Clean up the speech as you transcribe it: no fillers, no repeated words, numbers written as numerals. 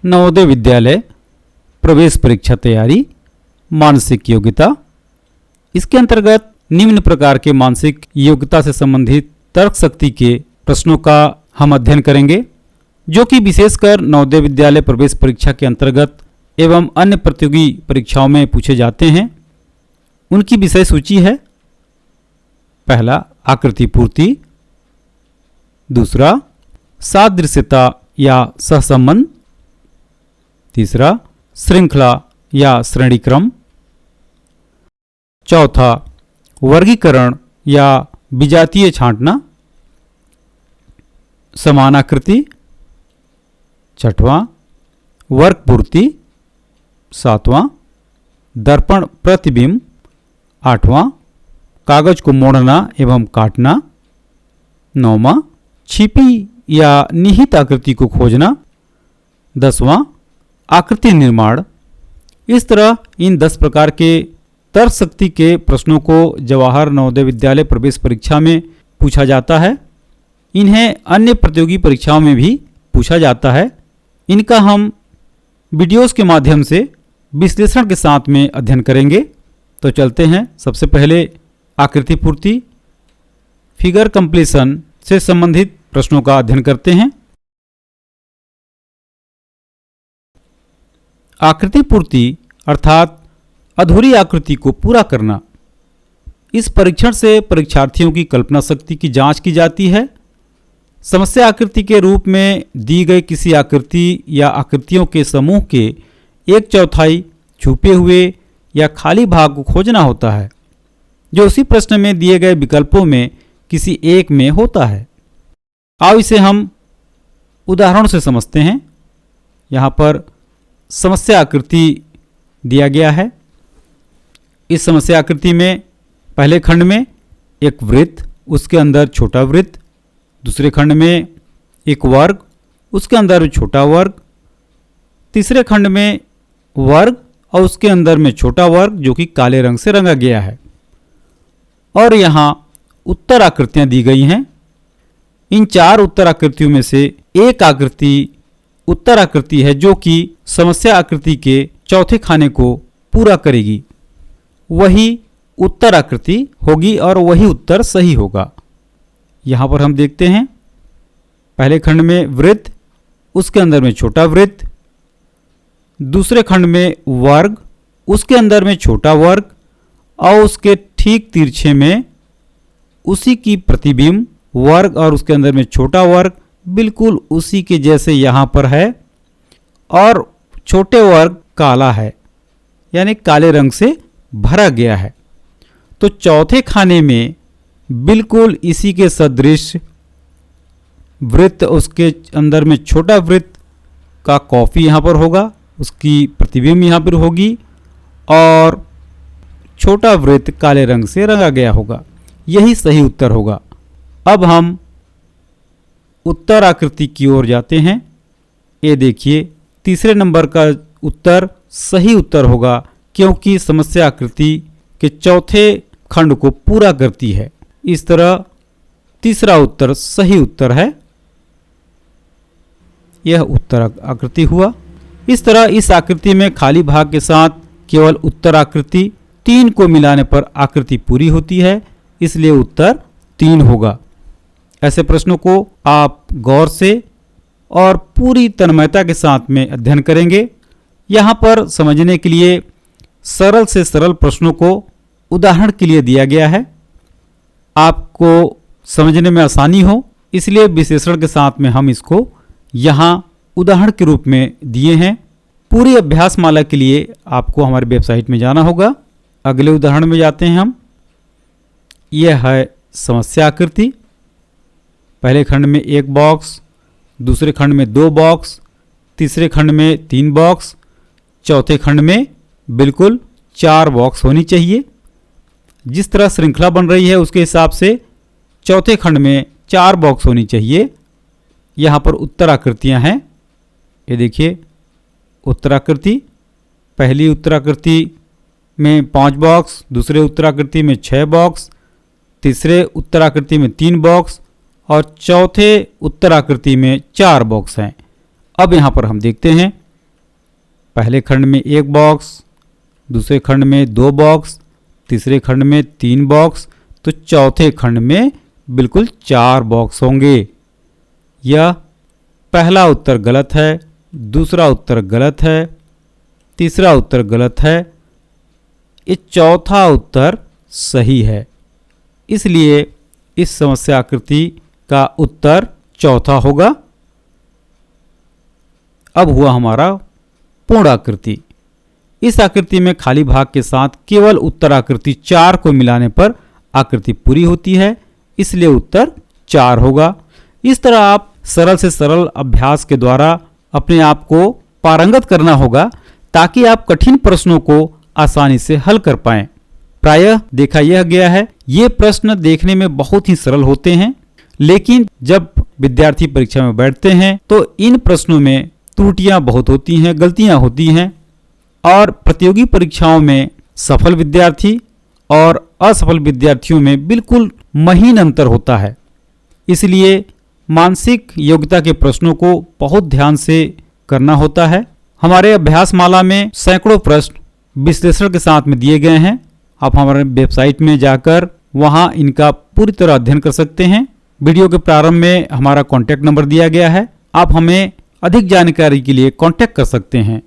नवोदय विद्यालय प्रवेश परीक्षा तैयारी मानसिक योग्यता। इसके अंतर्गत निम्न प्रकार के मानसिक योग्यता से संबंधित तर्क शक्ति के प्रश्नों का हम अध्ययन करेंगे, जो कि विशेषकर नवोदय विद्यालय प्रवेश परीक्षा के अंतर्गत एवं अन्य प्रतियोगी परीक्षाओं में पूछे जाते हैं। उनकी विषय सूची है। पहला, आकृति पूर्ति। दूसरा, सादृश्यता या सहसंबंध। तीसरा, श्रृंखला या श्रेणी क्रम। चौथा, वर्गीकरण या विजातीय छांटना। समानाकृति। छठवां, वर्ग पूर्ति। सातवां, दर्पण प्रतिबिंब। आठवां, कागज को मोड़ना एवं काटना। नौवां, छिपी या निहित आकृति को खोजना। 10वां, आकृति निर्माण। इस तरह इन 10 प्रकार के तर्क शक्ति के प्रश्नों को जवाहर नवोदय विद्यालय प्रवेश परीक्षा में पूछा जाता है। इन्हें अन्य प्रतियोगी परीक्षाओं में भी पूछा जाता है। इनका हम वीडियोस के माध्यम से विश्लेषण के साथ में अध्ययन करेंगे। तो चलते हैं। सबसे पहले आकृति पूर्ति, फिगर कंप्लीशन से संबंधित प्रश्नों का अध्ययन करते हैं। आकृति पूर्ति अर्थात अधूरी आकृति को पूरा करना। इस परीक्षण से परीक्षार्थियों की कल्पना शक्ति की जांच की जाती है। समस्या आकृति के रूप में दी गई किसी आकृति या आकृतियों के समूह के 1/4 छुपे हुए या खाली भाग को खोजना होता है, जो उसी प्रश्न में दिए गए विकल्पों में किसी एक में होता है। आओ इसे हम उदाहरण से समझते हैं। यहाँ पर समस्या आकृति दिया गया है। इस समस्या आकृति में पहले खंड में एक वृत्त, उसके अंदर छोटा वृत्त। दूसरे खंड में एक वर्ग, उसके अंदर छोटा वर्ग। तीसरे खंड में वर्ग और उसके अंदर में छोटा वर्ग, जो कि काले रंग से रंगा गया है। और यहाँ उत्तर आकृतियाँ दी गई हैं। इन 4 उत्तर आकृतियों में से एक आकृति उत्तर आकृति है, जो कि समस्या आकृति के चौथे खाने को पूरा करेगी। वही उत्तर आकृति होगी और वही उत्तर सही होगा। यहाँ पर हम देखते हैं, पहले खंड में वृत्त, उसके अंदर में छोटा वृत्त। दूसरे खंड में वर्ग, उसके अंदर में छोटा वर्ग और उसके ठीक तिरछे में उसी की प्रतिबिंब वर्ग और उसके अंदर में छोटा वर्ग, बिल्कुल उसी के जैसे यहाँ पर है। और छोटे वर्ग काला है, यानी काले रंग से भरा गया है। तो चौथे खाने में बिल्कुल इसी के सदृश वृत्त, उसके अंदर में छोटा वृत्त का कॉपी यहाँ पर होगा, उसकी प्रतिबिंब यहाँ पर होगी और छोटा वृत्त काले रंग से रंगा गया होगा। यही सही उत्तर होगा। अब हम उत्तर आकृति की ओर जाते हैं। ये देखिए, तीसरे नंबर का उत्तर सही उत्तर होगा, क्योंकि समस्या आकृति के चौथे खंड को पूरा करती है। इस तरह तीसरा उत्तर सही उत्तर है। यह उत्तर आकृति हुआ। इस तरह इस आकृति में खाली भाग के साथ केवल उत्तर आकृति 3 को मिलाने पर आकृति पूरी होती है, इसलिए उत्तर 3 होगा। ऐसे प्रश्नों को आप गौर से और पूरी तन्मयता के साथ में अध्ययन करेंगे। यहाँ पर समझने के लिए सरल से सरल प्रश्नों को उदाहरण के लिए दिया गया है। आपको समझने में आसानी हो, इसलिए विश्लेषण के साथ में हम इसको यहाँ उदाहरण के रूप में दिए हैं। पूरी अभ्यास माला के लिए आपको हमारी वेबसाइट में जाना होगा। अगले उदाहरण में जाते हैं हम। यह है समस्या आकृति। पहले खंड में 1 बॉक्स, दूसरे खंड में 2 बॉक्स, तीसरे खंड में 3 बॉक्स, चौथे खंड में बिल्कुल 4 बॉक्स होनी चाहिए। जिस तरह श्रृंखला बन रही है उसके हिसाब से चौथे खंड में 4 बॉक्स होनी चाहिए। यहाँ पर उत्तर आकृतियाँ हैं। ये देखिए उत्तराकृति। पहली उत्तराकृति में 5 बॉक्स, दूसरे उत्तराकृति में 6 बॉक्स, तीसरे उत्तराकृति में 3 बॉक्स और चौथे उत्तराकृति में 4 बॉक्स हैं। अब यहाँ पर हम देखते हैं पहले खंड में 1 बॉक्स, दूसरे खंड में 2 बॉक्स, तीसरे खंड में 3 बॉक्स, तो चौथे खंड में बिल्कुल 4 बॉक्स होंगे। यह पहला उत्तर गलत है, दूसरा उत्तर गलत है, तीसरा उत्तर गलत है, ये चौथा उत्तर सही है। इसलिए इस समस्या आकृति का उत्तर चौथा होगा। अब हुआ हमारा पूर्ण आकृति। इस आकृति में खाली भाग के साथ केवल उत्तर आकृति 4 को मिलाने पर आकृति पूरी होती है, इसलिए उत्तर 4 होगा। इस तरह आप सरल से सरल अभ्यास के द्वारा अपने आप को पारंगत करना होगा ताकि आप कठिन प्रश्नों को आसानी से हल कर पाएं। प्रायः देखा यह गया है, ये प्रश्न देखने में बहुत ही सरल होते हैं, लेकिन जब विद्यार्थी परीक्षा में बैठते हैं तो इन प्रश्नों में त्रुटियां बहुत होती हैं, गलतियां होती हैं और प्रतियोगी परीक्षाओं में सफल विद्यार्थी और असफल विद्यार्थियों में बिल्कुल महीन अंतर होता है। इसलिए मानसिक योग्यता के प्रश्नों को बहुत ध्यान से करना होता है। हमारे अभ्यास माला में सैकड़ों प्रश्न विश्लेषण के साथ में दिए गए हैं। आप हमारे वेबसाइट में जाकर वहां इनका पूरी तरह अध्ययन कर सकते हैं। वीडियो के प्रारंभ में हमारा कॉन्टैक्ट नंबर दिया गया है, आप हमें अधिक जानकारी के लिए कॉन्टैक्ट कर सकते हैं।